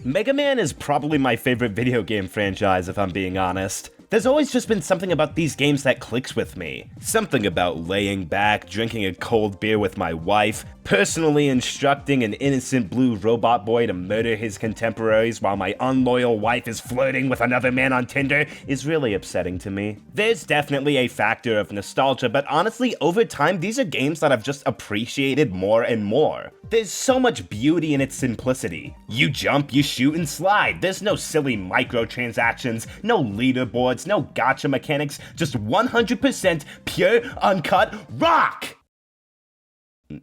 Mega Man is probably my favorite video game franchise, if I'm being honest. There's always just been something about these games that clicks with me. Something about laying back, drinking a cold beer with my wife, personally instructing an innocent blue robot boy to murder his contemporaries while my unloyal wife is flirting with another man on Tinder is really upsetting to me. There's definitely a factor of nostalgia, but honestly, over time, these are games that I've just appreciated more and more. There's so much beauty in its simplicity. You jump, you shoot, and slide. There's no silly microtransactions, no leaderboards, no gacha mechanics, just 100% pure, uncut rock!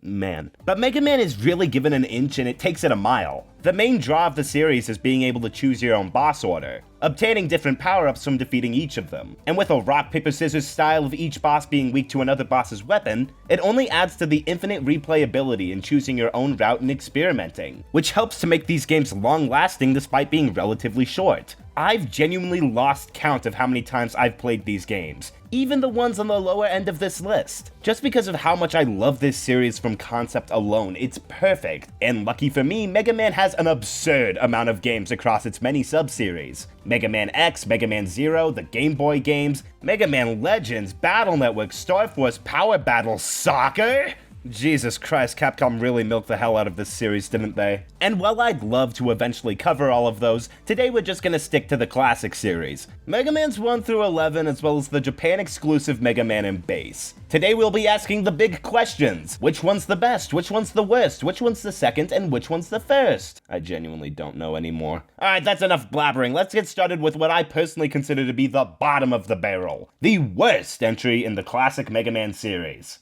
Man. But Mega Man is really given an inch and it takes it a mile. The main draw of the series is being able to choose your own boss order, obtaining different power-ups from defeating each of them. And with a rock, paper, scissors style of each boss being weak to another boss's weapon, it only adds to the infinite replayability in choosing your own route and experimenting, which helps to make these games long-lasting despite being relatively short. I've genuinely lost count of how many times I've played these games, even the ones on the lower end of this list. Just because of how much I love this series from concept alone, it's perfect. And lucky for me, Mega Man has an absurd amount of games across its many sub-series. Mega Man X, Mega Man Zero, the Game Boy games, Mega Man Legends, Battle Network, Star Force, Power Battle, Soccer? Jesus Christ, Capcom really milked the hell out of this series, didn't they? And while I'd love to eventually cover all of those, today we're just gonna stick to the classic series. Mega Man's 1 through 11, as well as the Japan-exclusive Mega Man and Base. Today we'll be asking the big questions. Which one's the best? Which one's the worst? Which one's the second? And which one's the first? I genuinely don't know anymore. Alright, that's enough blabbering. Let's get started with what I personally consider to be the bottom of the barrel. The worst entry in the classic Mega Man series.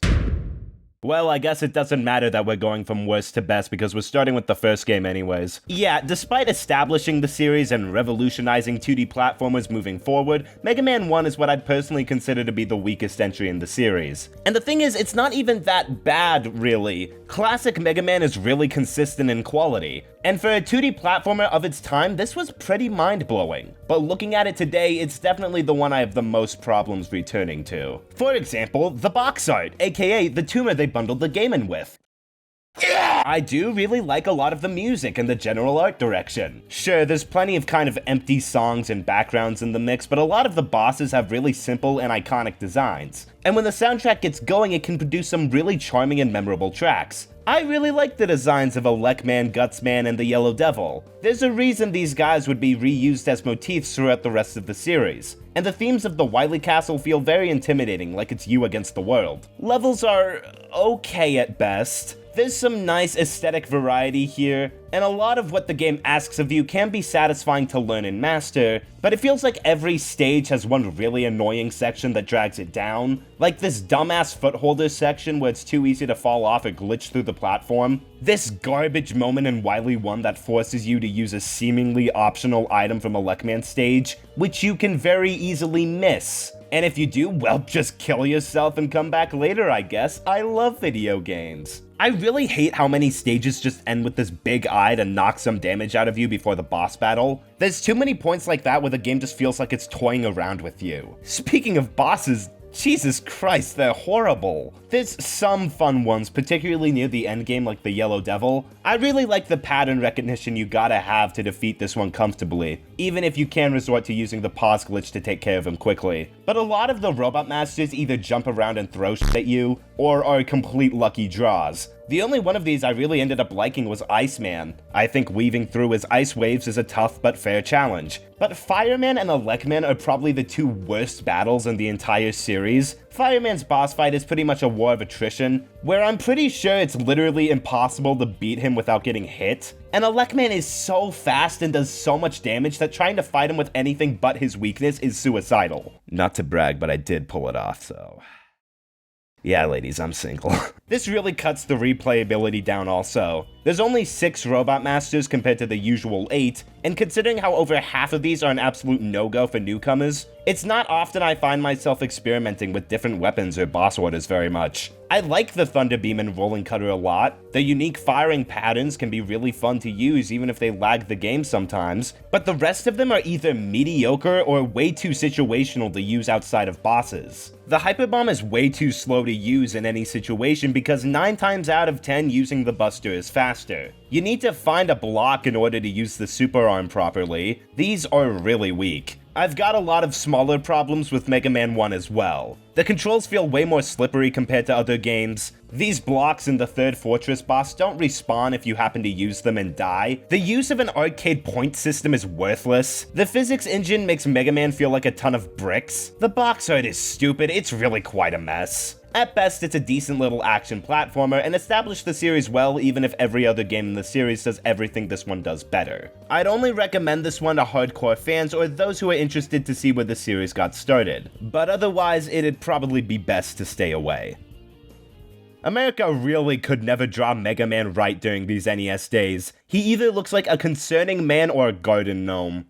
Well, I guess it doesn't matter that we're going from worst to best because we're starting with the first game anyways. Yeah, despite establishing the series and revolutionizing 2D platformers moving forward, Mega Man 1 is what I'd personally consider to be the weakest entry in the series. And the thing is, it's not even that bad, really. Classic Mega Man is really consistent in quality. And for a 2D platformer of its time, this was pretty mind-blowing. But looking at it today, it's definitely the one I have the most problems returning to. For example, the box art, aka the tumor they bundled the game in with. I do really like a lot of the music and the general art direction. Sure, there's plenty of kind of empty songs and backgrounds in the mix, but a lot of the bosses have really simple and iconic designs. And when the soundtrack gets going, it can produce some really charming and memorable tracks. I really like the designs of Elecman, Gutsman, and the Yellow Devil. There's a reason these guys would be reused as motifs throughout the rest of the series. And the themes of the Wily Castle feel very intimidating, like it's you against the world. Levels are okay at best. There's some nice aesthetic variety here, and a lot of what the game asks of you can be satisfying to learn and master, but it feels like every stage has one really annoying section that drags it down, like this dumbass footholder section where it's too easy to fall off or glitch through the platform, this garbage moment in Wily 1 that forces you to use a seemingly optional item from a Elecman stage, which you can very easily miss. And if you do, well, just kill yourself and come back later, I guess. I love video games. I really hate how many stages just end with this big eye to knock some damage out of you before the boss battle. There's too many points like that where the game just feels like it's toying around with you. Speaking of bosses, Jesus Christ, they're horrible. There's some fun ones, particularly near the endgame like the Yellow Devil. I really like the pattern recognition you gotta have to defeat this one comfortably, even if you can resort to using the pause glitch to take care of him quickly. But a lot of the Robot Masters either jump around and throw shit at you, or are complete lucky draws. The only one of these I really ended up liking was Iceman. I think weaving through his ice waves is a tough but fair challenge. But Fireman and Elecman are probably the two worst battles in the entire series. Fireman's boss fight is pretty much a war of attrition, where I'm pretty sure it's literally impossible to beat him without getting hit. And Elecman is so fast and does so much damage that trying to fight him with anything but his weakness is suicidal. Not to brag, but I did pull it off, so... Yeah, ladies, I'm single. This really cuts the replayability down also. There's only 6 Robot Masters compared to the usual 8, and considering how over half of these are an absolute no-go for newcomers, It's not often I find myself experimenting with different weapons or boss orders very much. I like the Thunder Beam and Rolling Cutter a lot. The unique firing patterns can be really fun to use even if they lag the game sometimes, but the rest of them are either mediocre or way too situational to use outside of bosses. The Hyper Bomb is way too slow to use in any situation because 9 times out of 10 using the Buster is faster. You need to find a block in order to use the Super Arm properly. These are really weak. I've got a lot of smaller problems with Mega Man 1 as well. The controls feel way more slippery compared to other games. These blocks in the third fortress boss don't respawn if you happen to use them and die. The use of an arcade point system is worthless. The physics engine makes Mega Man feel like a ton of bricks. The box art is stupid, it's really quite a mess. At best, it's a decent little action platformer and established the series well even if every other game in the series does everything this one does better. I'd only recommend this one to hardcore fans or those who are interested to see where the series got started, but otherwise it'd probably be best to stay away. America really could never draw Mega Man right during these NES days. He either looks like a concerning man or a garden gnome.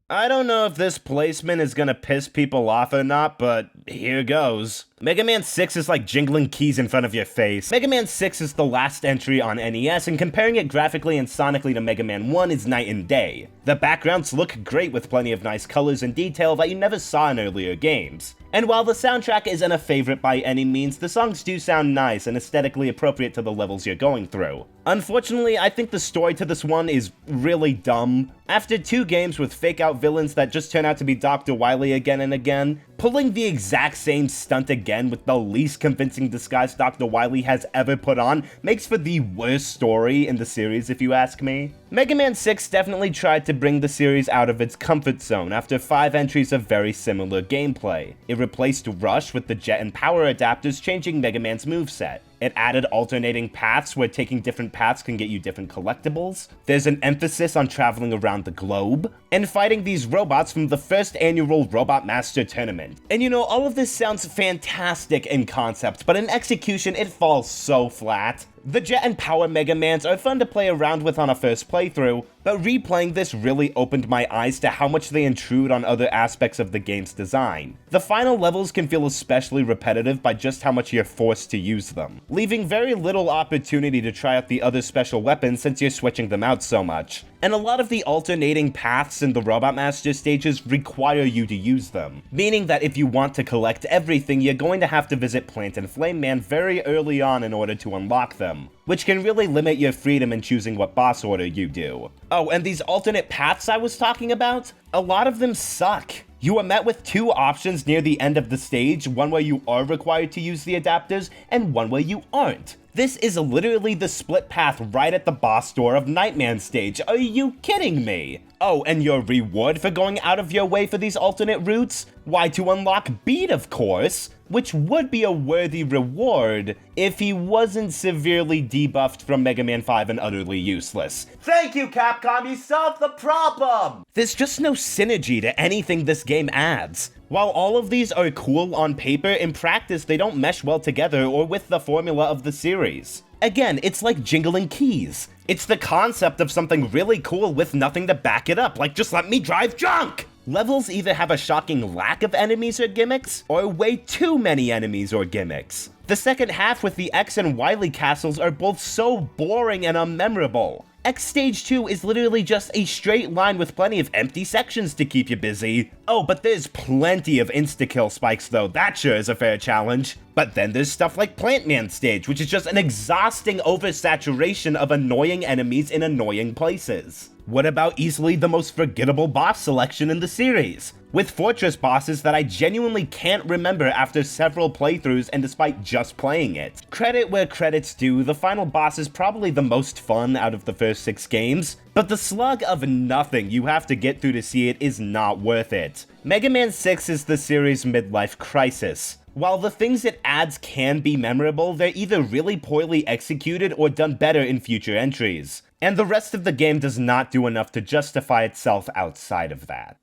I don't know if this placement is gonna piss people off or not, but here goes. Mega Man 6 is like jingling keys in front of your face. Mega Man 6 is the last entry on NES, and comparing it graphically and sonically to Mega Man 1 is night and day. The backgrounds look great with plenty of nice colors and detail that you never saw in earlier games. And while the soundtrack isn't a favorite by any means, the songs do sound nice and aesthetically appropriate to the levels you're going through. Unfortunately, I think the story to this one is really dumb. After 2 games with fake-out villains that just turn out to be Dr. Wily again and again, pulling the exact same stunt again with the least convincing disguise Dr. Wily has ever put on makes for the worst story in the series if you ask me. Mega Man 6 definitely tried to bring the series out of its comfort zone after 5 entries of very similar gameplay. It replaced Rush with the jet and power adapters, changing Mega Man's moveset. It added alternating paths where taking different paths can get you different collectibles. There's an emphasis on traveling around the globe and fighting these robots from the first annual Robot Master Tournament. And you know, all of this sounds fantastic in concept, but in execution it falls so flat. The Jet and Power Mega Mans are fun to play around with on a first playthrough, but replaying this really opened my eyes to how much they intrude on other aspects of the game's design. The final levels can feel especially repetitive by just how much you're forced to use them, leaving very little opportunity to try out the other special weapons since you're switching them out so much. And a lot of the alternating paths in the Robot Master stages require you to use them, meaning that if you want to collect everything, you're going to have to visit Plant and Flame Man very early on in order to unlock them, which can really limit your freedom in choosing what boss order you do. Oh, and these alternate paths I was talking about? A lot of them suck. You are met with 2 options near the end of the stage, one where you are required to use the adapters, and one where you aren't. This is literally the split path right at the boss door of Nightman stage. Are you kidding me? Oh, and your reward for going out of your way for these alternate routes? Why, to unlock Beat, of course, which would be a worthy reward if he wasn't severely debuffed from Mega Man 5 and utterly useless. Thank you, Capcom, you solved the problem! There's just no synergy to anything this game adds. While all of these are cool on paper, in practice they don't mesh well together or with the formula of the series. Again, it's like jingling keys. It's the concept of something really cool with nothing to back it up, like just let me drive junk! Levels either have a shocking lack of enemies or gimmicks, or way too many enemies or gimmicks. The second half with the X and Wily castles are both so boring and unmemorable. X Stage 2 is literally just a straight line with plenty of empty sections to keep you busy. Oh, but there's plenty of insta-kill spikes though, that sure is a fair challenge. But then there's stuff like Plant Man Stage, which is just an exhausting oversaturation of annoying enemies in annoying places. What about easily the most forgettable boss selection in the series? With fortress bosses that I genuinely can't remember after several playthroughs and despite just playing it. Credit where credit's due, the final boss is probably the most fun out of the first 6 games, but the slug of nothing you have to get through to see it is not worth it. Mega Man 6 is the series' midlife crisis. While the things it adds can be memorable, they're either really poorly executed or done better in future entries. And the rest of the game does not do enough to justify itself outside of that.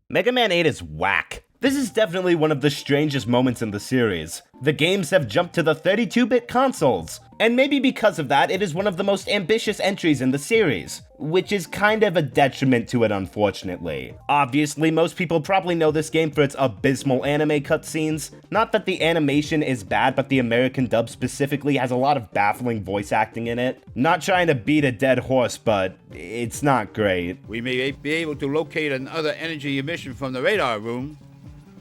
Mega Man 8 is whack. This is definitely one of the strangest moments in the series. The games have jumped to the 32-bit consoles. And maybe because of that, it is one of the most ambitious entries in the series, which is kind of a detriment to it, unfortunately. Obviously, most people probably know this game for its abysmal anime cutscenes. Not that the animation is bad, but the American dub specifically has a lot of baffling voice acting in it. Not trying to beat a dead horse, but it's not great. We may be able to locate another energy emission from the radar room.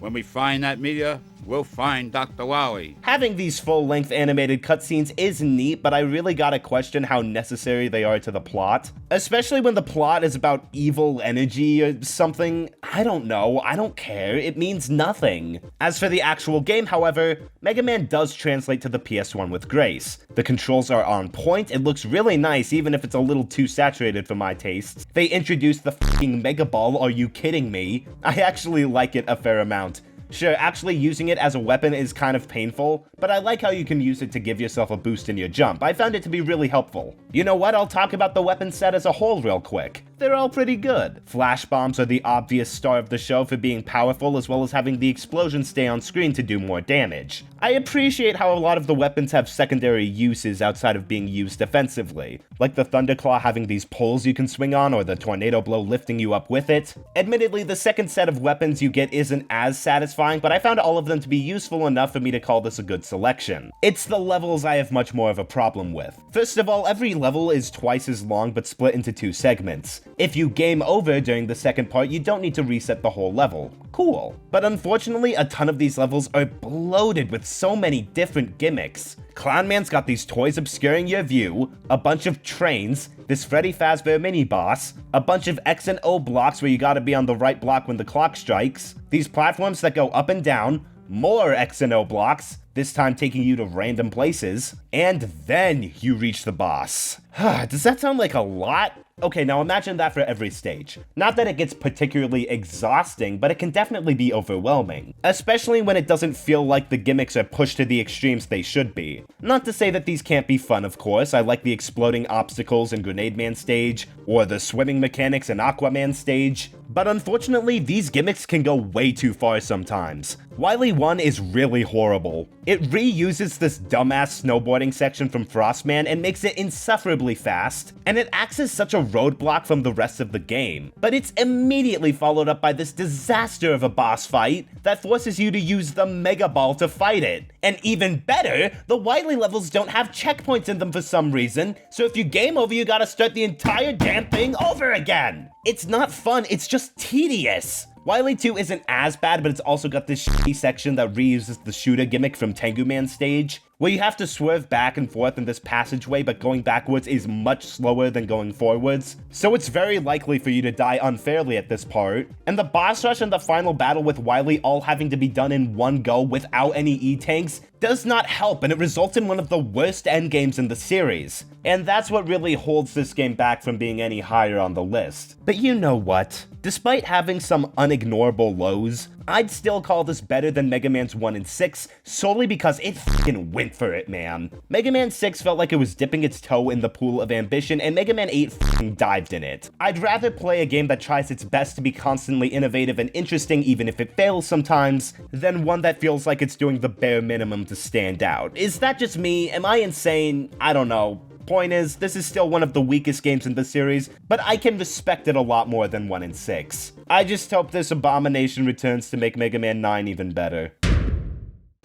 When we find that meteor, we'll find Dr. Wally. Having these full-length animated cutscenes is neat, but I really gotta question how necessary they are to the plot. Especially when the plot is about evil energy or something. I don't know, I don't care, it means nothing. As for the actual game, however, Mega Man does translate to the PS1 with grace. The controls are on point, it looks really nice even if it's a little too saturated for my tastes. They introduced the f***ing Mega Ball, are you kidding me? I actually like it a fair amount. Sure, actually using it as a weapon is kind of painful, but I like how you can use it to give yourself a boost in your jump. I found it to be really helpful. You know what, I'll talk about the weapon set as a whole real quick. They're all pretty good. Flash bombs are the obvious star of the show for being powerful, as well as having the explosion stay on screen to do more damage. I appreciate how a lot of the weapons have secondary uses outside of being used defensively, like the Thunderclaw having these poles you can swing on, or the Tornado Blow lifting you up with it. Admittedly, the second set of weapons you get isn't as satisfying, but I found all of them to be useful enough for me to call this a good selection. It's the levels I have much more of a problem with. First of all, every level is twice as long but split into 2 segments. If you game over during the second part, you don't need to reset the whole level. Cool. But unfortunately, a ton of these levels are bloated with so many different gimmicks. Clown Man's got these toys obscuring your view, a bunch of trains, this Freddy Fazbear mini-boss, a bunch of X and O blocks where you gotta be on the right block when the clock strikes, these platforms that go up and down, more X and O blocks, this time taking you to random places, and then you reach the boss. Does that sound like a lot? Okay, now imagine that for every stage. Not that it gets particularly exhausting, but it can definitely be overwhelming. Especially when it doesn't feel like the gimmicks are pushed to the extremes they should be. Not to say that these can't be fun, of course. I like the exploding obstacles in Grenade Man stage, or the swimming mechanics in Aquaman stage. But unfortunately, these gimmicks can go way too far sometimes. Wily 1 is really horrible. It reuses this dumbass snowboarding section from Frostman and makes it insufferably fast, and it acts as such a roadblock from the rest of the game. But it's immediately followed up by this disaster of a boss fight that forces you to use the Mega Ball to fight it. And even better, the Wily levels don't have checkpoints in them for some reason, so if you game over, you gotta start the entire damn thing over again. It's not fun, it's just tedious. Wily 2 isn't as bad, but it's also got this shitty section that reuses the shooter gimmick from Tengu Man stage, where you have to swerve back and forth in this passageway, but going backwards is much slower than going forwards, so it's very likely for you to die unfairly at this part. And the boss rush and the final battle with Wily all having to be done in one go without any E-tanks does not help, and it results in one of the worst endgames in the series. And that's what really holds this game back from being any higher on the list. But you know what? Despite having some unignorable lows, I'd still call this better than Mega Man's 1 and 6, solely because it f***ing went for it, man. Mega Man 6 felt like it was dipping its toe in the pool of ambition, and Mega Man 8 f***ing dived in it. I'd rather play a game that tries its best to be constantly innovative and interesting even if it fails sometimes, than one that feels like it's doing the bare minimum to stand out. Is that just me? Am I insane? I don't know. Point is, this is still one of the weakest games in the series, but I can respect it a lot more than 1 and 6. I just hope this abomination returns to make Mega Man 9 even better.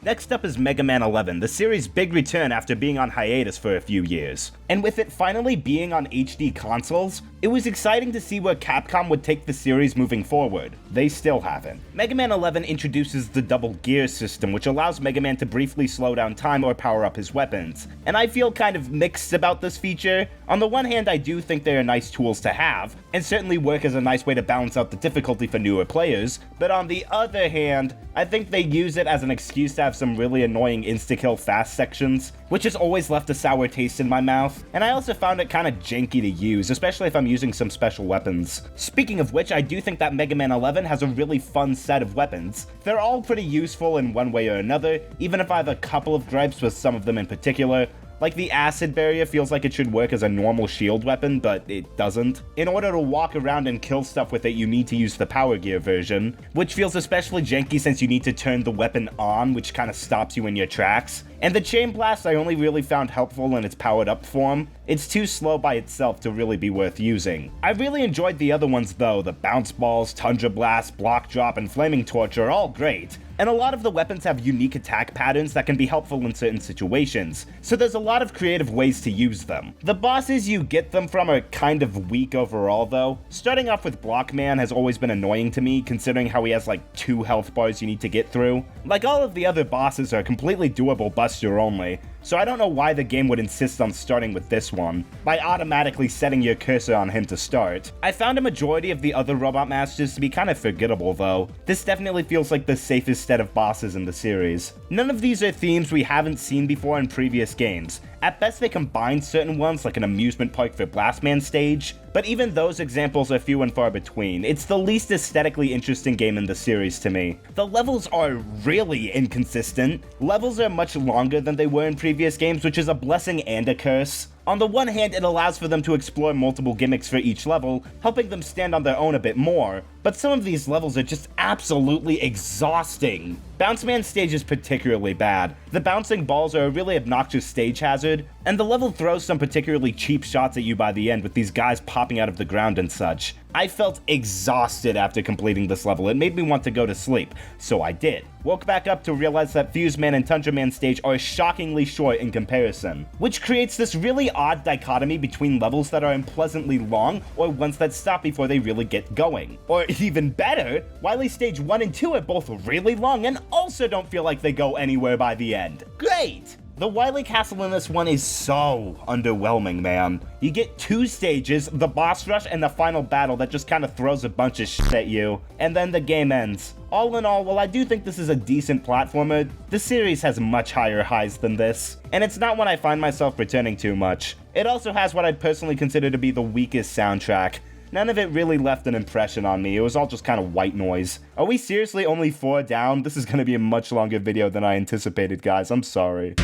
Next up is Mega Man 11, the series' big return after being on hiatus for a few years. And with it finally being on HD consoles, it was exciting to see where Capcom would take the series moving forward. They still haven't. Mega Man 11 introduces the double gear system, which allows Mega Man to briefly slow down time or power up his weapons. And I feel kind of mixed about this feature. On the one hand, I do think they are nice tools to have, and certainly work as a nice way to balance out the difficulty for newer players, but on the other hand, I think they use it as an excuse to have some really annoying insta-kill fast sections, which has always left a sour taste in my mouth, and I also found it kinda janky to use, especially if I'm using some special weapons. Speaking of which, I do think that Mega Man 11 has a really fun set of weapons. They're all pretty useful in one way or another, even if I have a couple of gripes with some of them in particular. Like, the acid barrier feels like it should work as a normal shield weapon, but it doesn't. In order to walk around and kill stuff with it, you need to use the Power Gear version, which feels especially janky since you need to turn the weapon on, which kind of stops you in your tracks. And the Chain Blast I only really found helpful in its powered up form. It's too slow by itself to really be worth using. I really enjoyed the other ones though. The Bounce Balls, Tundra Blast, Block Drop, and Flaming Torch are all great. And a lot of the weapons have unique attack patterns that can be helpful in certain situations, so there's a lot of creative ways to use them. The bosses you get them from are kind of weak overall though. Starting off with Blockman has always been annoying to me, considering how he has like 2 health bars you need to get through. Like, all of the other bosses are completely doable buster only, so I don't know why the game would insist on starting with this one, by automatically setting your cursor on him to start. I found a majority of the other Robot Masters to be kind of forgettable though. This definitely feels like the safest set of bosses in the series. None of these are themes we haven't seen before in previous games. At best they combine certain ones like an amusement park for Blastman stage, but even those examples are few and far between. It's the least aesthetically interesting game in the series to me. The levels are really inconsistent. Levels are much longer than they were in previous games, which is a blessing and a curse. On the one hand, it allows for them to explore multiple gimmicks for each level, helping them stand on their own a bit more, but some of these levels are just absolutely exhausting. Bounce Man stage is particularly bad. The bouncing balls are a really obnoxious stage hazard, and the level throws some particularly cheap shots at you by the end with these guys popping out of the ground and such. I felt exhausted after completing this level. It made me want to go to sleep, so I did. Woke back up to realize that Fuse Man and Tundra Man stage are shockingly short in comparison, which creates this really odd dichotomy between levels that are unpleasantly long or ones that stop before they really get going. Or even better, Wily Stage 1 and 2 are both really long and also don't feel like they go anywhere by the end. Great! The Wily Castle in this one is so underwhelming, man. You get 2 stages, the boss rush, and the final battle that just kind of throws a bunch of shit at you, and then the game ends. All in all, while I do think this is a decent platformer, the series has much higher highs than this, and it's not one I find myself returning to much. It also has what I'd personally consider to be the weakest soundtrack. None of it really left an impression on me. It was all just kind of white noise. Are we seriously only 4 down? This is going to be a much longer video than I anticipated, guys. I'm sorry.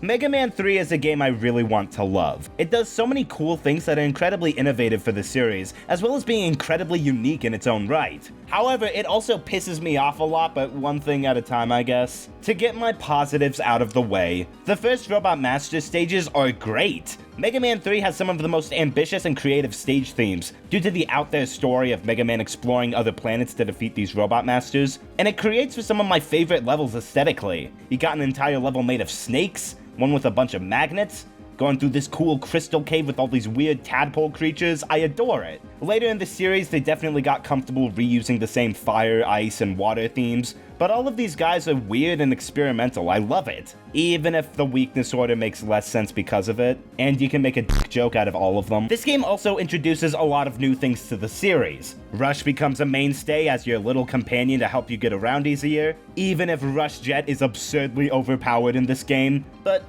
Mega Man 3 is a game I really want to love. It does so many cool things that are incredibly innovative for the series, as well as being incredibly unique in its own right. However, it also pisses me off a lot, but one thing at a time, I guess. To get my positives out of the way, the first Robot Master stages are great. Mega Man 3 has some of the most ambitious and creative stage themes, due to the out-there story of Mega Man exploring other planets to defeat these Robot Masters, and it creates for some of my favorite levels aesthetically. You got an entire level made of snakes, one with a bunch of magnets, going through this cool crystal cave with all these weird tadpole creatures. I adore it. Later in the series, they definitely got comfortable reusing the same fire, ice, and water themes, but all of these guys are weird and experimental. I love it. Even if the weakness order makes less sense because of it, and you can make a dick joke out of all of them. This game also introduces a lot of new things to the series. Rush becomes a mainstay as your little companion to help you get around easier, even if Rush Jet is absurdly overpowered in this game, but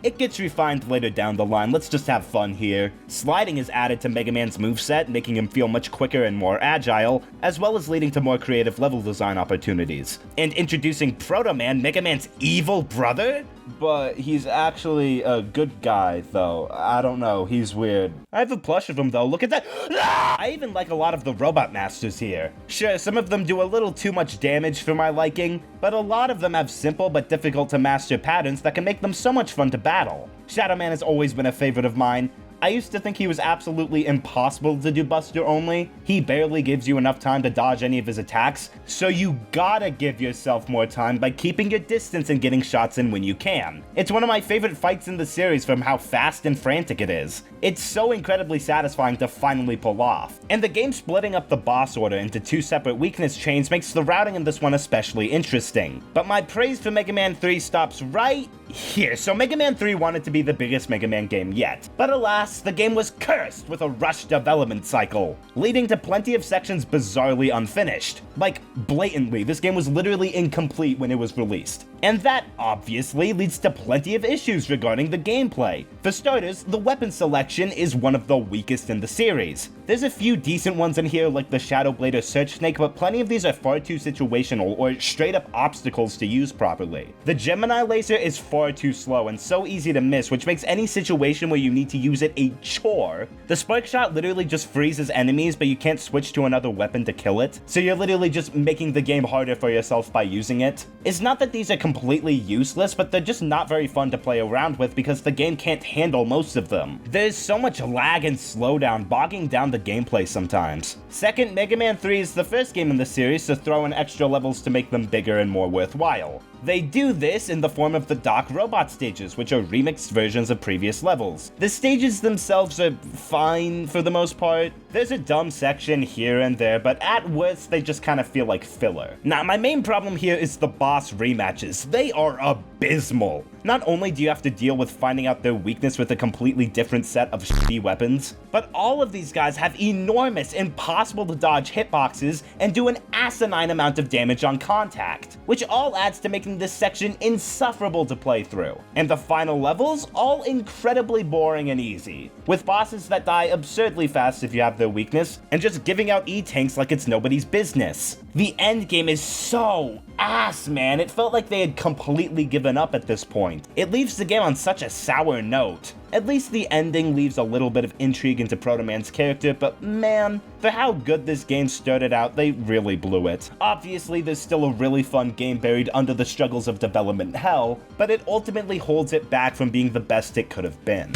it gets refined later down the line. Let's just have fun here. Sliding is added to Mega Man's moveset, making him feel much quicker and more agile, as well as leading to more creative level design opportunities. And introducing Proto Man, Mega Man's evil brother? But he's actually a good guy, though. I don't know, he's weird. I have a plush of him, though. Look at that! Ah! I even like a lot of the Robot Masters here. Sure, some of them do a little too much damage for my liking, but a lot of them have simple but difficult to master patterns that can make them so much fun to battle. Shadow Man has always been a favorite of mine. I used to think he was absolutely impossible to do Buster only. He barely gives you enough time to dodge any of his attacks, so you gotta give yourself more time by keeping your distance and getting shots in when you can. It's one of my favorite fights in the series from how fast and frantic it is. It's so incredibly satisfying to finally pull off. And the game splitting up the boss order into 2 separate weakness chains makes the routing in this one especially interesting. But my praise for Mega Man 3 stops right here. So Mega Man 3 wanted to be the biggest Mega Man game yet, but alas, the game was cursed with a rushed development cycle, leading to plenty of sections bizarrely unfinished. Like, blatantly, this game was literally incomplete when it was released. And that, obviously, leads to plenty of issues regarding the gameplay. For starters, the weapon selection is one of the weakest in the series. There's a few decent ones in here like the Shadow Blade or Search Snake, but plenty of these are far too situational or straight up obstacles to use properly. The Gemini laser is far too slow and so easy to miss, which makes any situation where you need to use it a chore. The Spark Shot literally just freezes enemies, but you can't switch to another weapon to kill it, so you're literally just making the game harder for yourself by using it. It's not that these are completely useless, but they're just not very fun to play around with because the game can't handle most of them. There's so much lag and slowdown, bogging down the gameplay sometimes. Second, Mega Man 3 is the first game in the series to throw in extra levels to make them bigger and more worthwhile. They do this in the form of the Doc Robot stages, which are remixed versions of previous levels. The stages themselves are fine for the most part. There's a dumb section here and there, but at worst they just kind of feel like filler. Now, my main problem here is the boss rematches. They are abysmal. Not only do you have to deal with finding out their weakness with a completely different set of shitty weapons, but all of these guys have enormous, impossible to dodge hitboxes and do an asinine amount of damage on contact, which all adds to making this section insufferable to play through. And the final levels, all incredibly boring and easy, with bosses that die absurdly fast if you have their weakness, and just giving out E-tanks like it's nobody's business. The end game is so ass, man. It felt like they had completely given up at this point. It leaves the game on such a sour note. At least the ending leaves a little bit of intrigue into Proto Man's character, but man, for how good this game started out, they really blew it. Obviously, there's still a really fun game buried under the struggles of development hell, but it ultimately holds it back from being the best it could have been.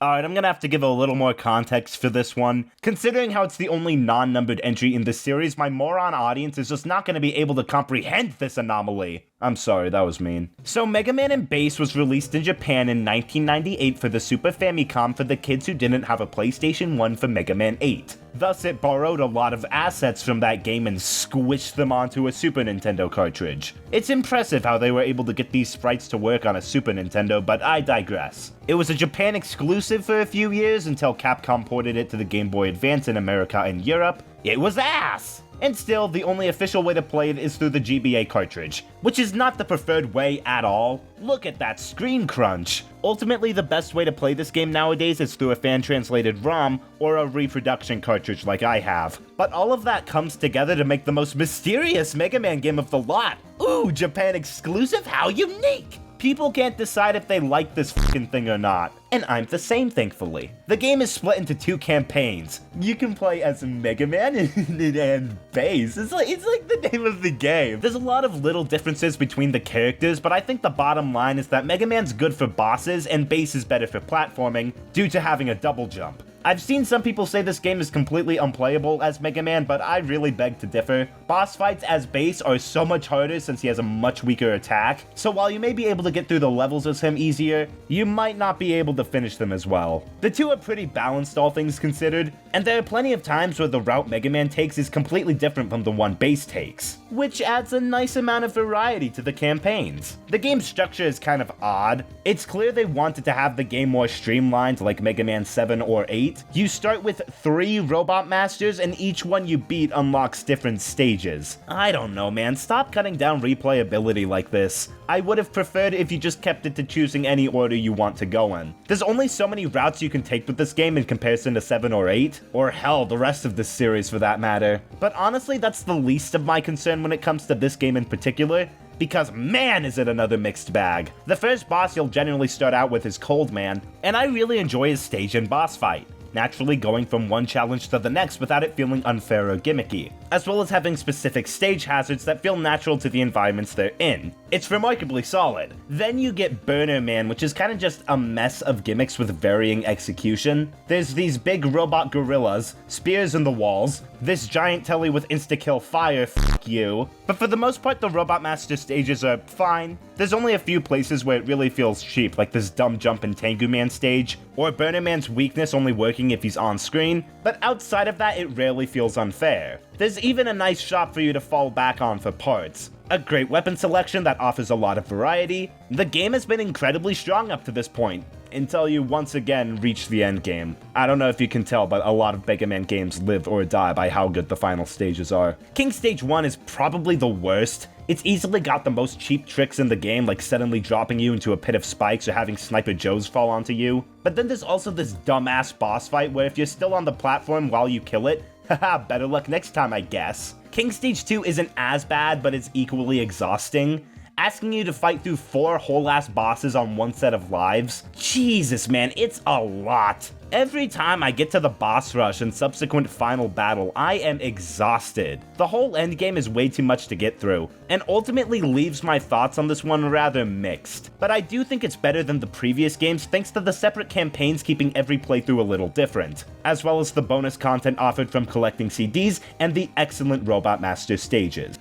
Alright, I'm gonna have to give a little more context for this one. Considering how it's the only non-numbered entry in this series, my moron audience is just not gonna be able to comprehend this anomaly. I'm sorry, that was mean. So Mega Man and Bass was released in Japan in 1998 for the Super Famicom for the kids who didn't have a PlayStation 1 for Mega Man 8. Thus, it borrowed a lot of assets from that game and squished them onto a Super Nintendo cartridge. It's impressive how they were able to get these sprites to work on a Super Nintendo, but I digress. It was a Japan exclusive for a few years until Capcom ported it to the Game Boy Advance in America and Europe. It was ass! And still, the only official way to play it is through the GBA cartridge, which is not the preferred way at all. Look at that screen crunch! Ultimately, the best way to play this game nowadays is through a fan-translated ROM or a reproduction cartridge like I have. But all of that comes together to make the most mysterious Mega Man game of the lot. Ooh, Japan exclusive? How unique! People can't decide if they like this fucking thing or not, and I'm the same, thankfully. The game is split into 2 campaigns. You can play as Mega Man and Bass. It's like the name of the game. There's a lot of little differences between the characters, but I think the bottom line is that Mega Man's good for bosses and Bass is better for platforming due to having a double jump. I've seen some people say this game is completely unplayable as Mega Man, but I really beg to differ. Boss fights as Bass are so much harder since he has a much weaker attack, so while you may be able to get through the levels as him easier, you might not be able to finish them as well. The two are pretty balanced, all things considered, and there are plenty of times where the route Mega Man takes is completely different from the one Bass takes, which adds a nice amount of variety to the campaigns. The game's structure is kind of odd. It's clear they wanted to have the game more streamlined like Mega Man 7 or 8. You start with 3 Robot Masters, and each one you beat unlocks different stages. I don't know, man. Stop cutting down replayability like this. I would have preferred if you just kept it to choosing any order you want to go in. There's only so many routes you can take with this game in comparison to 7 or 8, or hell, the rest of this series for that matter. But honestly, that's the least of my concern when it comes to this game in particular, because man is it another mixed bag. The first boss you'll generally start out with is Cold Man, and I really enjoy his stage and boss fight, naturally going from one challenge to the next without it feeling unfair or gimmicky, as well as having specific stage hazards that feel natural to the environments they're in. It's remarkably solid. Then you get Burner Man, which is kind of just a mess of gimmicks with varying execution. There's these big robot gorillas, spears in the walls, this giant telly with insta-kill fire, f*** you. But for the most part, the Robot Master stages are fine. There's only a few places where it really feels cheap, like this dumb jump in Tengu Man stage, or Burner Man's weakness only working if he's on screen, but outside of that, it rarely feels unfair. There's even a nice shop for you to fall back on for parts, a great weapon selection that offers a lot of variety. The game has been incredibly strong up to this point. until you once again reach the end game. I don't know if you can tell, but a lot of Mega Man games live or die by how good the final stages are. King Stage 1 is probably the worst. It's easily got the most cheap tricks in the game, like suddenly dropping you into a pit of spikes or having Sniper Joes fall onto you. But then there's also this dumbass boss fight where if you're still on the platform while you kill it, haha, better luck next time, I guess. King Stage 2 isn't as bad, but it's equally exhausting. Asking you to fight through 4 whole-ass bosses on one set of lives? Jesus, man, it's a lot. Every time I get to the boss rush and subsequent final battle, I am exhausted. The whole endgame is way too much to get through, and ultimately leaves my thoughts on this one rather mixed. But I do think it's better than the previous games thanks to the separate campaigns keeping every playthrough a little different, as well as the bonus content offered from collecting CDs and the excellent Robot Master stages.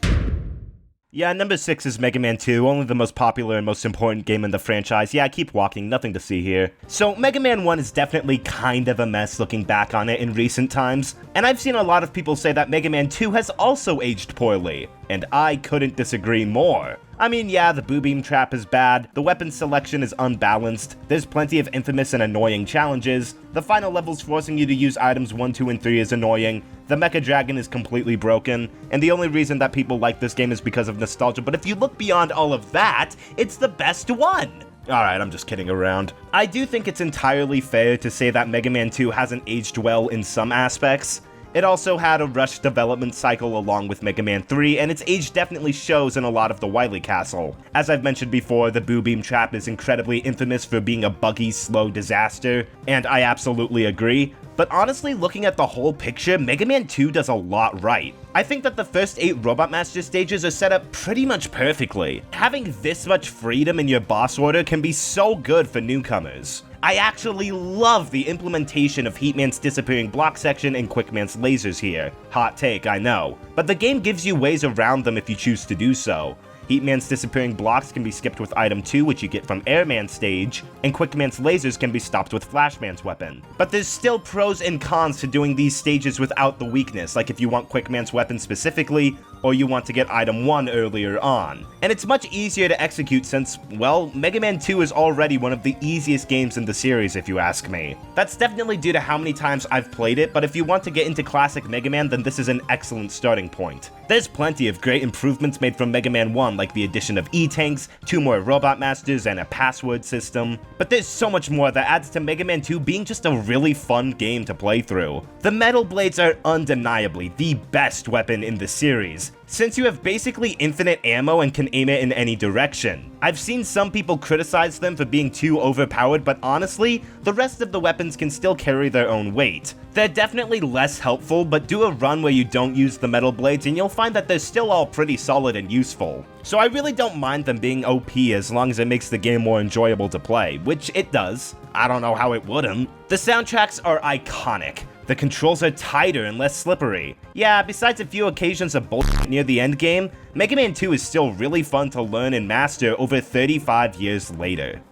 Yeah, number 6 is Mega Man 2, only the most popular and most important game in the franchise. Yeah, keep walking, nothing to see here. So, Mega Man 1 is definitely kind of a mess looking back on it in recent times, and I've seen a lot of people say that Mega Man 2 has also aged poorly, and I couldn't disagree more. I mean, yeah, the Boo Beam Trap is bad, the weapon selection is unbalanced, there's plenty of infamous and annoying challenges, the final levels forcing you to use items 1, 2, and 3 is annoying, the Mecha Dragon is completely broken, and the only reason that people like this game is because of nostalgia, but if you look beyond all of that, it's the best one! Alright, I'm just kidding around. I do think it's entirely fair to say that Mega Man 2 hasn't aged well in some aspects. It also had a rushed development cycle along with Mega Man 3, and its age definitely shows in a lot of the Wily Castle. As I've mentioned before, the Boo Beam Trap is incredibly infamous for being a buggy, slow disaster, and I absolutely agree. But honestly, looking at the whole picture, Mega Man 2 does a lot right. I think that the first 8 Robot Master stages are set up pretty much perfectly. Having this much freedom in your boss order can be so good for newcomers. I actually love the implementation of Heatman's disappearing block section and Quickman's lasers here. Hot take, I know. But the game gives you ways around them if you choose to do so. Heatman's disappearing blocks can be skipped with item 2, which you get from Airman's stage, and Quickman's lasers can be stopped with Flashman's weapon. But there's still pros and cons to doing these stages without the weakness, like if you want Quickman's weapon specifically, or you want to get item 1 earlier on. And it's much easier to execute since, well, Mega Man 2 is already one of the easiest games in the series if you ask me. That's definitely due to how many times I've played it, but if you want to get into classic Mega Man, then this is an excellent starting point. There's plenty of great improvements made from Mega Man 1, like the addition of E-Tanks, 2 more Robot Masters, and a password system. But there's so much more that adds to Mega Man 2 being just a really fun game to play through. The Metal Blades are undeniably the best weapon in the series, since you have basically infinite ammo and can aim it in any direction. I've seen some people criticize them for being too overpowered, but honestly, the rest of the weapons can still carry their own weight. They're definitely less helpful, but do a run where you don't use the metal blades and you'll find that they're still all pretty solid and useful. So I really don't mind them being OP as long as it makes the game more enjoyable to play, which it does. I don't know how it wouldn't. The soundtracks are iconic. The controls are tighter and less slippery. Yeah, besides a few occasions of bullshit near the end game, Mega Man 2 is still really fun to learn and master over 35 years later.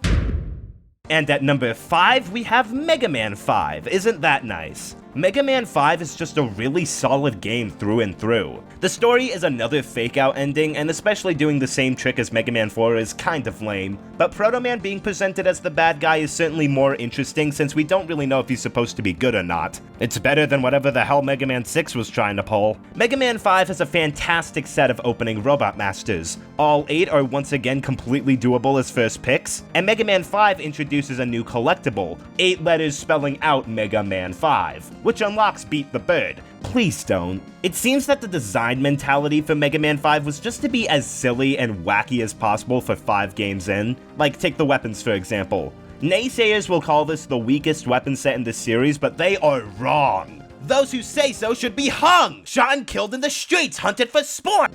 And at number 5, we have Mega Man 5. Isn't that nice? Mega Man 5 is just a really solid game through and through. The story is another fake-out ending, and especially doing the same trick as Mega Man 4 is kind of lame, but Proto Man being presented as the bad guy is certainly more interesting since we don't really know if he's supposed to be good or not. It's better than whatever the hell Mega Man 6 was trying to pull. Mega Man 5 has a fantastic set of opening Robot Masters. All 8 are once again completely doable as first picks, and Mega Man 5 introduces a new collectible, 8 letters spelling out Mega Man 5, which unlocks Beat the Bird. Please don't. It seems that the design mentality for Mega Man 5 was just to be as silly and wacky as possible for 5 games in. Like, take the weapons for example. Naysayers will call this the weakest weapon set in the series, but they are wrong. Those who say so should be hung, shot and killed in the streets, hunted for sport.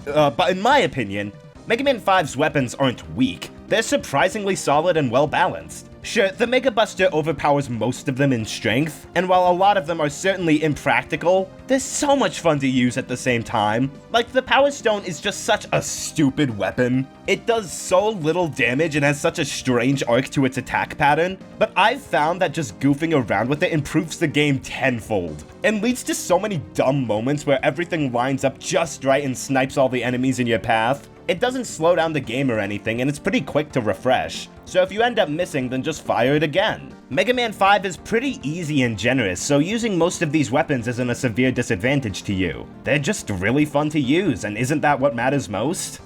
But in my opinion, Mega Man 5's weapons aren't weak. They're surprisingly solid and well balanced. Sure, the Mega Buster overpowers most of them in strength, and while a lot of them are certainly impractical, they're so much fun to use at the same time. Like, the Power Stone is just such a stupid weapon. It does so little damage and has such a strange arc to its attack pattern, but I've found that just goofing around with it improves the game tenfold, and leads to so many dumb moments where everything lines up just right and snipes all the enemies in your path. It doesn't slow down the game or anything, and it's pretty quick to refresh. So if you end up missing, then just fire it again. Mega Man 5 is pretty easy and generous, so using most of these weapons isn't a severe disadvantage to you. They're just really fun to use, and isn't that what matters most?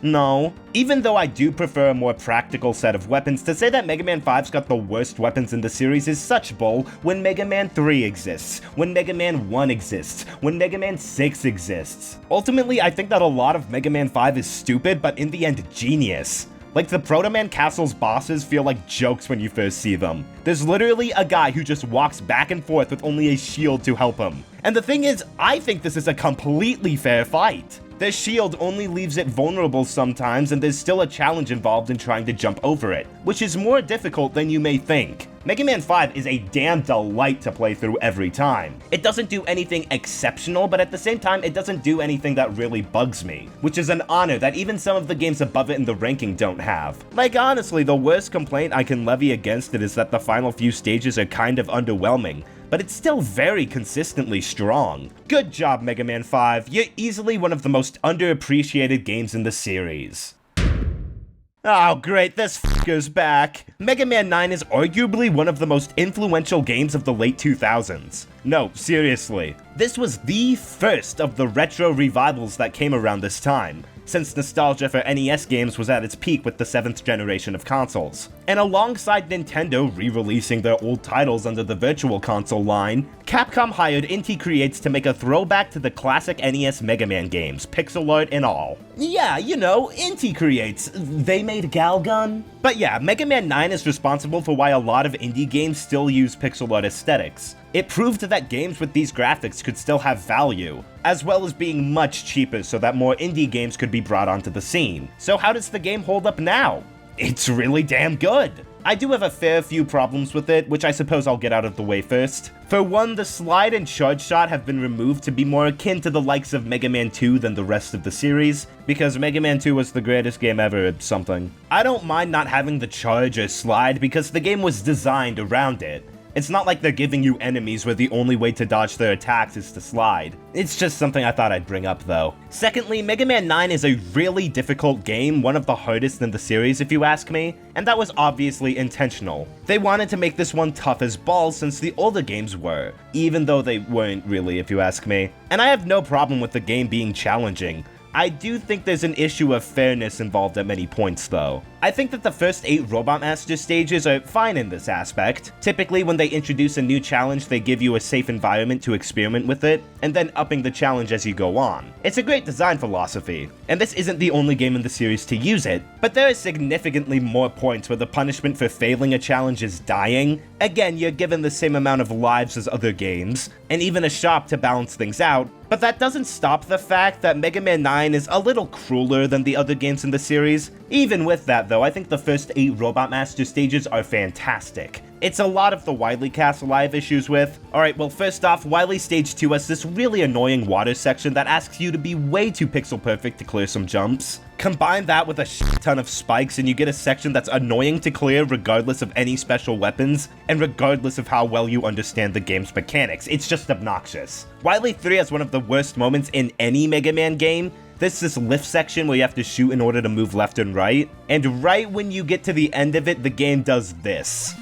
No. Even though I do prefer a more practical set of weapons, to say that Mega Man 5's got the worst weapons in the series is such bull when Mega Man 3 exists, when Mega Man 1 exists, when Mega Man 6 exists. Ultimately, I think that a lot of Mega Man 5 is stupid, but in the end, genius. Like, the Proto Man Castle's bosses feel like jokes when you first see them. There's literally a guy who just walks back and forth with only a shield to help him. And the thing is, I think this is a completely fair fight. Their shield only leaves it vulnerable sometimes, and there's still a challenge involved in trying to jump over it, which is more difficult than you may think. Mega Man 5 is a damn delight to play through every time. It doesn't do anything exceptional, but at the same time, it doesn't do anything that really bugs me, which is an honor that even some of the games above it in the ranking don't have. Like, honestly, the worst complaint I can levy against it is that the final few stages are kind of underwhelming, but it's still very consistently strong. Good job, Mega Man 5. You're easily one of the most underappreciated games in the series. Oh great, this f***er's back. Mega Man 9 is arguably one of the most influential games of the late 2000s. No, seriously. This was the first of the retro revivals that came around this time, since nostalgia for NES games was at its peak with the 7th generation of consoles. And alongside Nintendo re-releasing their old titles under the Virtual Console line, Capcom hired Inti Creates to make a throwback to the classic NES Mega Man games, pixel art and all. Yeah, you know, Inti Creates. They made Galgun? But yeah, Mega Man 9 is responsible for why a lot of indie games still use pixel art aesthetics. It proved that games with these graphics could still have value, as well as being much cheaper so that more indie games could be brought onto the scene. So how does the game hold up now? It's really damn good. I do have a fair few problems with it, which I suppose I'll get out of the way first. For one, the slide and charge shot have been removed to be more akin to the likes of Mega Man 2 than the rest of the series, because Mega Man 2 was the greatest game ever at something. I don't mind not having the charge or slide because the game was designed around it. It's not like they're giving you enemies where the only way to dodge their attacks is to slide. It's just something I thought I'd bring up though. Secondly, Mega Man 9 is a really difficult game, one of the hardest in the series if you ask me, and that was obviously intentional. They wanted to make this one tough as balls since the older games were, even though they weren't really if you ask me. And I have no problem with the game being challenging. I do think there's an issue of fairness involved at many points though. I think that the first 8 Robot Master stages are fine in this aspect. Typically when they introduce a new challenge, they give you a safe environment to experiment with it, and then upping the challenge as you go on. It's a great design philosophy, and this isn't the only game in the series to use it, but there are significantly more points where the punishment for failing a challenge is dying. Again, you're given the same amount of lives as other games, and even a shop to balance things out, but that doesn't stop the fact that Mega Man 9 is a little crueler than the other games in the series. Even with that though, I think the first 8 Robot Master stages are fantastic. It's a lot of the Wily Castle I have issues with. Alright, well first off, Wily Stage 2 has this really annoying water section that asks you to be way too pixel perfect to clear some jumps. Combine that with a shit ton of spikes and you get a section that's annoying to clear regardless of any special weapons, and regardless of how well you understand the game's mechanics. It's just obnoxious. Wily 3 has one of the worst moments in any Mega Man game. There's this lift section where you have to shoot in order to move left and right, and right when you get to the end of it, the game does this.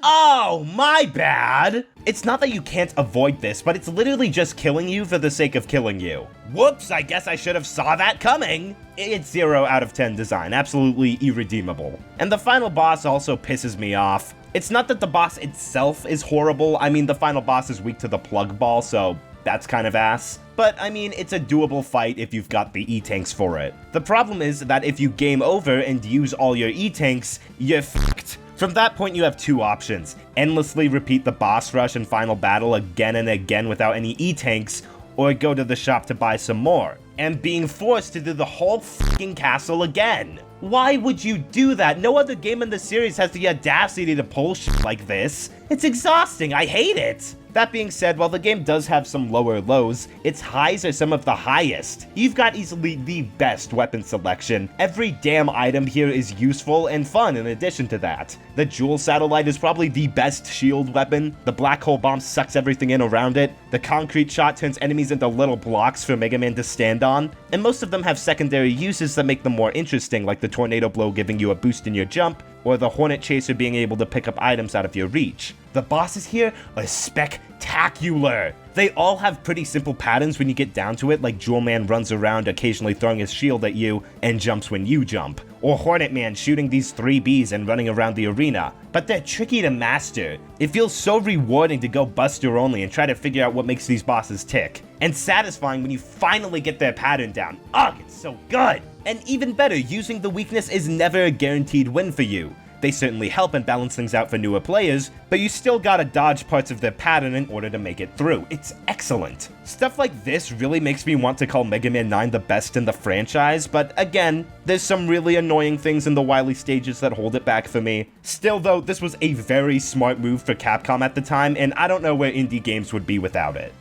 Oh, my bad! It's not that you can't avoid this, but it's literally just killing you for the sake of killing you. Whoops, I guess I should have saw that coming! It's 0 out of 10 design, absolutely irredeemable. And the final boss also pisses me off. It's not that the boss itself is horrible, I mean the final boss is weak to the plug ball, so that's kind of ass. But, I mean, it's a doable fight if you've got the E-Tanks for it. The problem is that if you game over and use all your E-Tanks, you're fucked. From that point, you have 2 options. Endlessly repeat the boss rush and final battle again and again without any E-Tanks, or go to the shop to buy some more, and being forced to do the whole fucking castle again. Why would you do that? No other game in the series has the audacity to pull shit like this. It's exhausting, I hate it. That being said, while the game does have some lower lows, its highs are some of the highest. You've got easily the best weapon selection. Every damn item here is useful and fun in addition to that. The Jewel Satellite is probably the best shield weapon. The Black Hole Bomb sucks everything in around it. The Concrete Shot turns enemies into little blocks for Mega Man to stand on. And most of them have secondary uses that make them more interesting, like the Tornado Blow giving you a boost in your jump, or the Hornet Chaser being able to pick up items out of your reach. The bosses here are spectacular. They all have pretty simple patterns when you get down to it, like Jewel Man runs around occasionally throwing his shield at you and jumps when you jump, or Hornet Man shooting these 3 bees and running around the arena. But they're tricky to master. It feels so rewarding to go buster only and try to figure out what makes these bosses tick, and satisfying when you finally get their pattern down. Ugh, it's so good! And even better, using the weakness is never a guaranteed win for you. They certainly help and balance things out for newer players, but you still gotta dodge parts of their pattern in order to make it through. It's excellent. Stuff like this really makes me want to call Mega Man 9 the best in the franchise, but again, there's some really annoying things in the Wily stages that hold it back for me. Still though, this was a very smart move for Capcom at the time, and I don't know where indie games would be without it.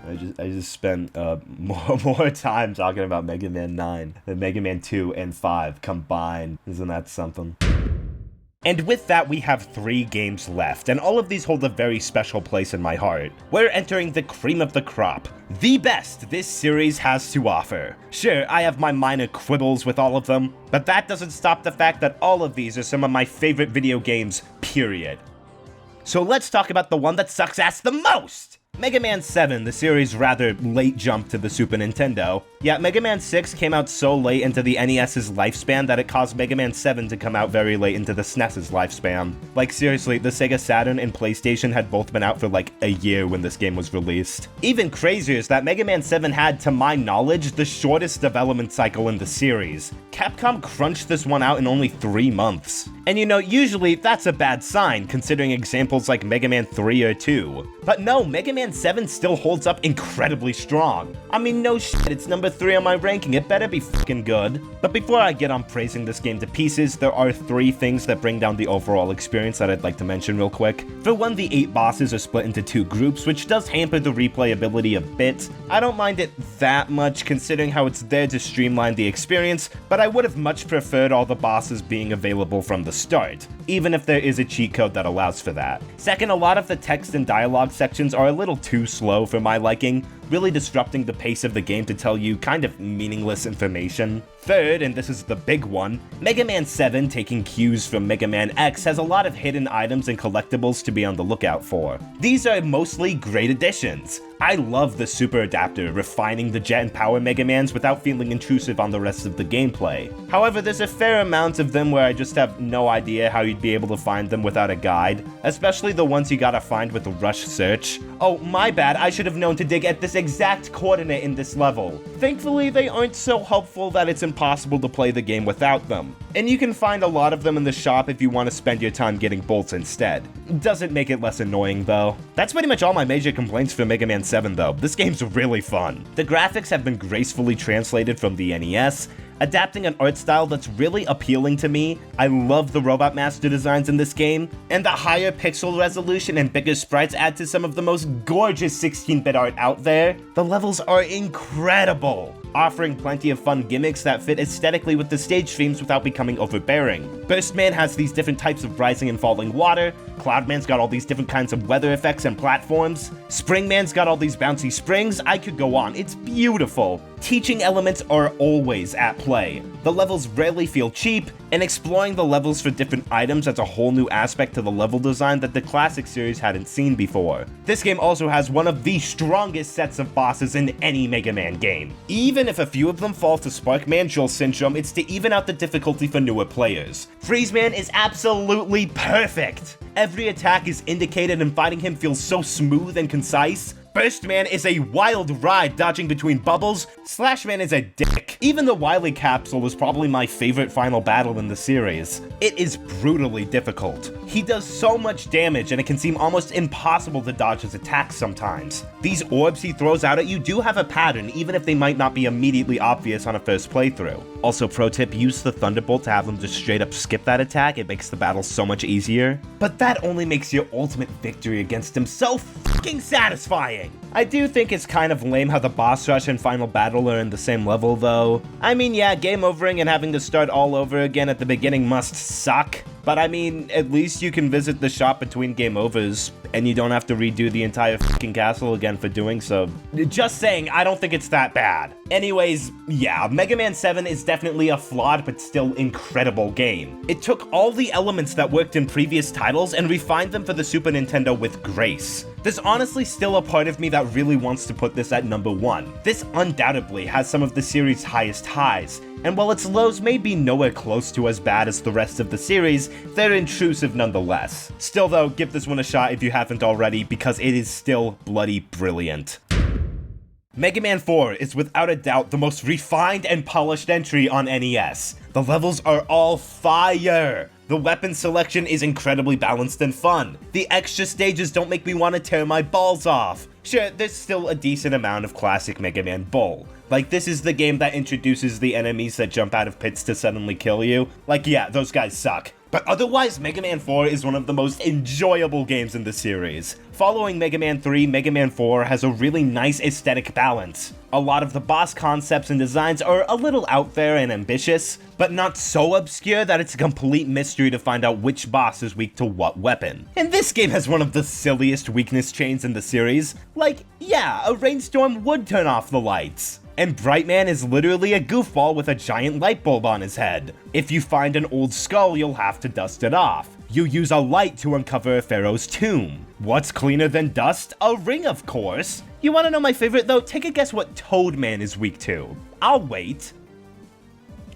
I just spent more time talking about Mega Man 9 than Mega Man 2 and 5 combined. Isn't that something? And with that, we have 3 games left, and all of these hold a very special place in my heart. We're entering the cream of the crop, the best this series has to offer. Sure, I have my minor quibbles with all of them, but that doesn't stop the fact that all of these are some of my favorite video games, period. So let's talk about the one that sucks ass the most! Mega Man 7, the series' rather late jump to the Super Nintendo. Yeah, Mega Man 6 came out so late into the NES's lifespan that it caused Mega Man 7 to come out very late into the SNES's lifespan. Like seriously, the Sega Saturn and PlayStation had both been out for like a year when this game was released. Even crazier is that Mega Man 7 had, to my knowledge, the shortest development cycle in the series. Capcom crunched this one out in only 3 months. And you know, usually that's a bad sign, considering examples like Mega Man 3 or 2. But no, Mega Man 7 still holds up incredibly strong. I mean, no shit, it's number 3 on my ranking, it better be fucking good. But before I get on praising this game to pieces, there are 3 things that bring down the overall experience that I'd like to mention real quick. For one, the 8 bosses are split into 2 groups, which does hamper the replayability a bit. I don't mind it that much, considering how it's there to streamline the experience, but I would have much preferred all the bosses being available from the start, even if there is a cheat code that allows for that. Second, a lot of the text and dialogue sections are a little too slow for my liking, really disrupting the pace of the game to tell you kind of meaningless information. Third, and this is the big one, Mega Man 7, taking cues from Mega Man X, has a lot of hidden items and collectibles to be on the lookout for. These are mostly great additions. I love the Super Adapter, refining the Jet and Power Mega Mans without feeling intrusive on the rest of the gameplay. However, there's a fair amount of them where I just have no idea how you'd be able to find them without a guide, especially the ones you gotta find with a rush search. Oh, my bad, I should have known to dig at this exact coordinate in this level. Thankfully, they aren't so helpful that it's impossible to play the game without them. And you can find a lot of them in the shop if you want to spend your time getting bolts instead. Doesn't make it less annoying though. That's pretty much all my major complaints for Mega Man 7 though. This game's really fun. The graphics have been gracefully translated from the NES, adapting an art style that's really appealing to me. I love the Robot Master designs in this game, and the higher pixel resolution and bigger sprites add to some of the most gorgeous 16-bit art out there. The levels are incredible, offering plenty of fun gimmicks that fit aesthetically with the stage themes without becoming overbearing. Burstman has these different types of rising and falling water, Cloudman's got all these different kinds of weather effects and platforms, Springman's got all these bouncy springs. I could go on, it's beautiful. Teaching elements are always at play. The levels rarely feel cheap, and exploring the levels for different items adds a whole new aspect to the level design that the classic series hadn't seen before. This game also has one of the strongest sets of bosses in any Mega Man game. Even if a few of them fall to Sparkman Joel Syndrome, it's to even out the difficulty for newer players. Freezeman is absolutely perfect! Every attack is indicated and fighting him feels so smooth and concise. Burst Man is a wild ride dodging between bubbles, Slash Man is a dick. Even the Wily capsule was probably my favorite final battle in the series. It is brutally difficult. He does so much damage and it can seem almost impossible to dodge his attacks sometimes. These orbs he throws out at you do have a pattern, even if they might not be immediately obvious on a first playthrough. Also, pro tip, use the Thunderbolt to have him just straight up skip that attack. It makes the battle so much easier. But that only makes your ultimate victory against him so fucking satisfying. I do think it's kind of lame how the boss rush and final battle are in the same level though. I mean, yeah, game overing and having to start all over again at the beginning must suck. But I mean, at least you can visit the shop between game overs, and you don't have to redo the entire fucking castle again for doing so. Just saying, I don't think it's that bad. Anyways, yeah, Mega Man 7 is definitely a flawed but still incredible game. It took all the elements that worked in previous titles and refined them for the Super Nintendo with grace. There's honestly still a part of me that really wants to put this at number 1. This undoubtedly has some of the series' highest highs, and while its lows may be nowhere close to as bad as the rest of the series, they're intrusive nonetheless. Still though, give this one a shot if you haven't already, because it is still bloody brilliant. Mega Man 4 is without a doubt the most refined and polished entry on NES. The levels are all fire! The weapon selection is incredibly balanced and fun. The extra stages don't make me want to tear my balls off. Sure, there's still a decent amount of classic Mega Man bull. Like, this is the game that introduces the enemies that jump out of pits to suddenly kill you. Like, yeah, those guys suck. But otherwise, Mega Man 4 is one of the most enjoyable games in the series. Following Mega Man 3, Mega Man 4 has a really nice aesthetic balance. A lot of the boss concepts and designs are a little out there and ambitious, but not so obscure that it's a complete mystery to find out which boss is weak to what weapon. And this game has one of the silliest weakness chains in the series. Like, yeah, a rainstorm would turn off the lights. And Brightman is literally a goofball with a giant light bulb on his head. If you find an old skull, you'll have to dust it off. You use a light to uncover a pharaoh's tomb. What's cleaner than dust? A ring, of course. You wanna know my favorite though? Take a guess what Toadman is weak to. I'll wait.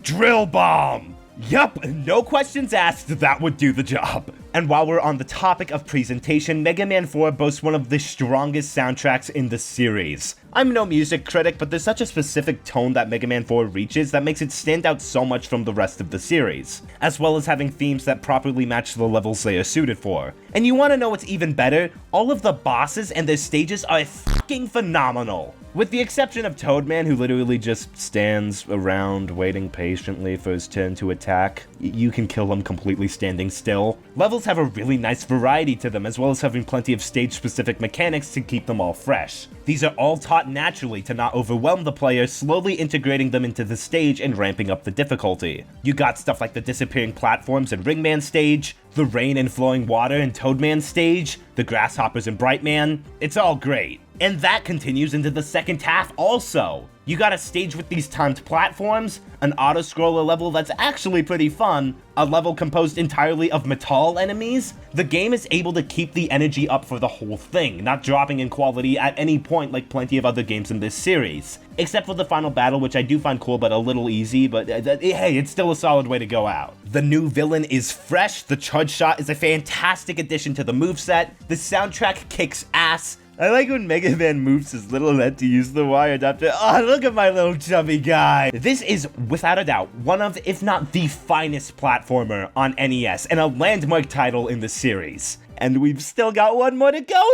Drill Bomb! Yup, no questions asked, that would do the job. And while we're on the topic of presentation, Mega Man 4 boasts one of the strongest soundtracks in the series. I'm no music critic, but there's such a specific tone that Mega Man 4 reaches that makes it stand out so much from the rest of the series, as well as having themes that properly match the levels they are suited for. And you wanna know what's even better? All of the bosses and their stages are fucking phenomenal. With the exception of Toadman, who literally just stands around waiting patiently for his turn to attack. You can kill him completely standing still. Levels have a really nice variety to them, as well as having plenty of stage-specific mechanics to keep them all fresh. These are all taught naturally to not overwhelm the player, slowly integrating them into the stage and ramping up the difficulty. You got stuff like the disappearing platforms in Ringman stage, the rain and flowing water in Toadman stage, the grasshoppers in Brightman. It's all great. And that continues into the second half also. You got a stage with these timed platforms, an auto-scroller level that's actually pretty fun, a level composed entirely of metal enemies. The game is able to keep the energy up for the whole thing, not dropping in quality at any point like plenty of other games in this series. Except for the final battle, which I do find cool but a little easy, but hey, it's still a solid way to go out. The new villain is fresh, the charge shot is a fantastic addition to the moveset, the soundtrack kicks ass. I like when Mega Man moves his little head to use the wire adapter. Oh, look at my little chubby guy. This is, without a doubt, one of, if not the finest platformer on NES, and a landmark title in the series. And we've still got one more to go.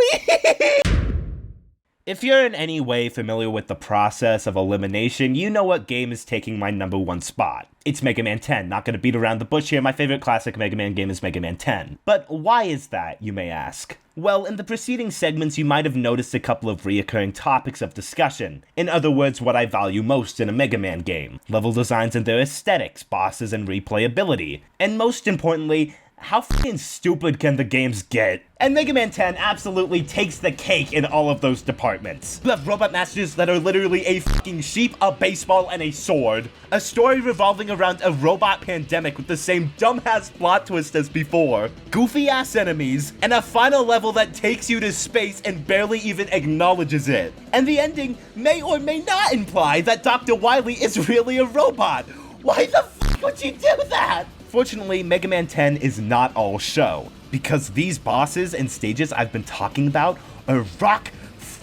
If you're in any way familiar with the process of elimination, you know what game is taking my number 1 spot. It's Mega Man 10. Not gonna beat around the bush here, my favorite classic Mega Man game is Mega Man 10. But why is that, you may ask? Well, in the preceding segments you might have noticed a couple of reoccurring topics of discussion. In other words, what I value most in a Mega Man game. Level designs and their aesthetics, bosses and replayability. And most importantly, how f***ing stupid can the games get? And Mega Man 10 absolutely takes the cake in all of those departments. You have robot masters that are literally a f***ing sheep, a baseball, and a sword. A story revolving around a robot pandemic with the same dumbass plot twist as before. Goofy-ass enemies, and a final level that takes you to space and barely even acknowledges it. And the ending may or may not imply that Dr. Wily is really a robot. Why the f*** would you do that? Fortunately, Mega Man 10 is not all show, because these bosses and stages I've been talking about are rock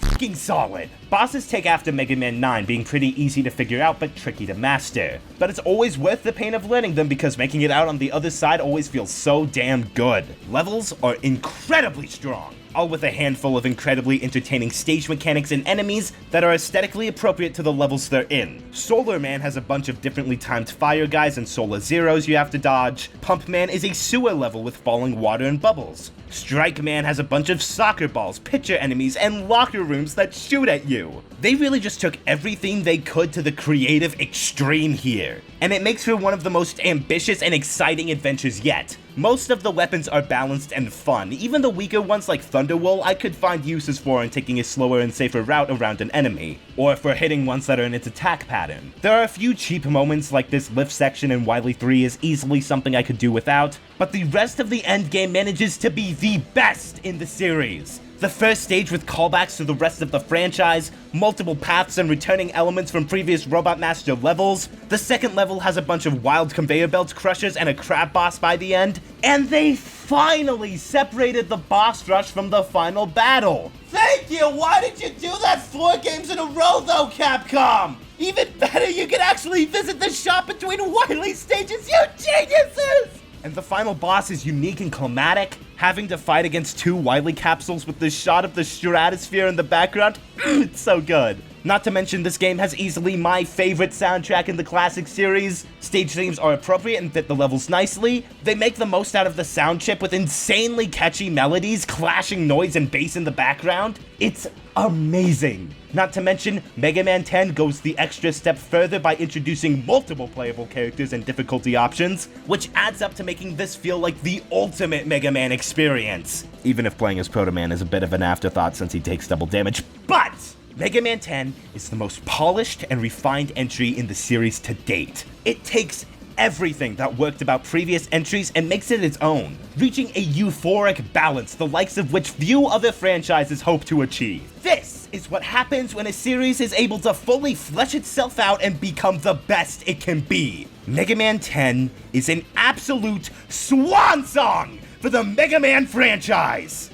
fucking solid. Bosses take after Mega Man 9 being pretty easy to figure out but tricky to master. But it's always worth the pain of learning them because making it out on the other side always feels so damn good. Levels are incredibly strong, all with a handful of incredibly entertaining stage mechanics and enemies that are aesthetically appropriate to the levels they're in. Solar Man has a bunch of differently timed fire guys and Solar Zeros you have to dodge. Pump Man is a sewer level with falling water and bubbles. Strike Man has a bunch of soccer balls, pitcher enemies, and locker rooms that shoot at you. They really just took everything they could to the creative extreme here, and it makes for one of the most ambitious and exciting adventures yet. Most of the weapons are balanced and fun, even the weaker ones like Thunderwool I could find uses for in taking a slower and safer route around an enemy, or for hitting ones that are in its attack pattern. There are a few cheap moments like this lift section in Wily 3 is easily something I could do without, but the rest of the endgame manages to be the best in the series. The first stage with callbacks to the rest of the franchise, multiple paths and returning elements from previous Robot Master levels. The second level has a bunch of wild conveyor belt crushers and a crab boss by the end. And they finally separated the boss rush from the final battle. Thank you! Why did you do that 4 games in a row though, Capcom? Even better, you can actually visit the shop between Wily stages, you geniuses! And the final boss is unique and climatic, having to fight against 2 Wily capsules with this shot of the stratosphere in the background. It's so good. Not to mention, this game has easily my favorite soundtrack in the classic series. Stage themes are appropriate and fit the levels nicely. They make the most out of the sound chip with insanely catchy melodies, clashing noise and bass in the background. It's amazing. Not to mention, Mega Man 10 goes the extra step further by introducing multiple playable characters and difficulty options, which adds up to making this feel like the ultimate Mega Man experience. Even if playing as Proto Man is a bit of an afterthought since he takes double damage, but Mega Man 10 is the most polished and refined entry in the series to date. It takes everything that worked about previous entries and makes it its own, reaching a euphoric balance the likes of which few other franchises hope to achieve. This is what happens when a series is able to fully flesh itself out and become the best it can be. Mega Man 10 is an absolute swan song for the Mega Man franchise!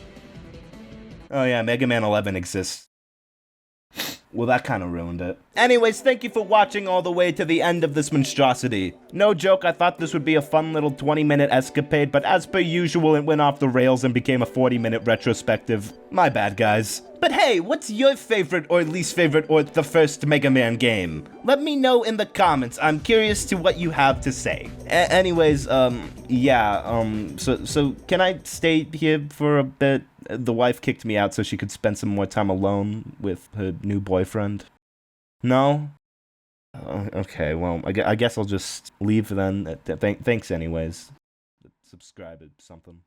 Oh yeah, Mega Man 11 exists. Well, that kind of ruined it. Anyways, thank you for watching all the way to the end of this monstrosity. No joke, I thought this would be a fun little 20-minute escapade, but as per usual, it went off the rails and became a 40-minute retrospective. My bad, guys. But hey, what's your favorite or least favorite or the first Mega Man game? Let me know in the comments. I'm curious to what you have to say. Anyways, so can I stay here for a bit? The wife kicked me out so she could spend some more time alone with her new boyfriend. No? Okay, well, I guess I'll just leave then. Thanks anyways. Subscribe or something.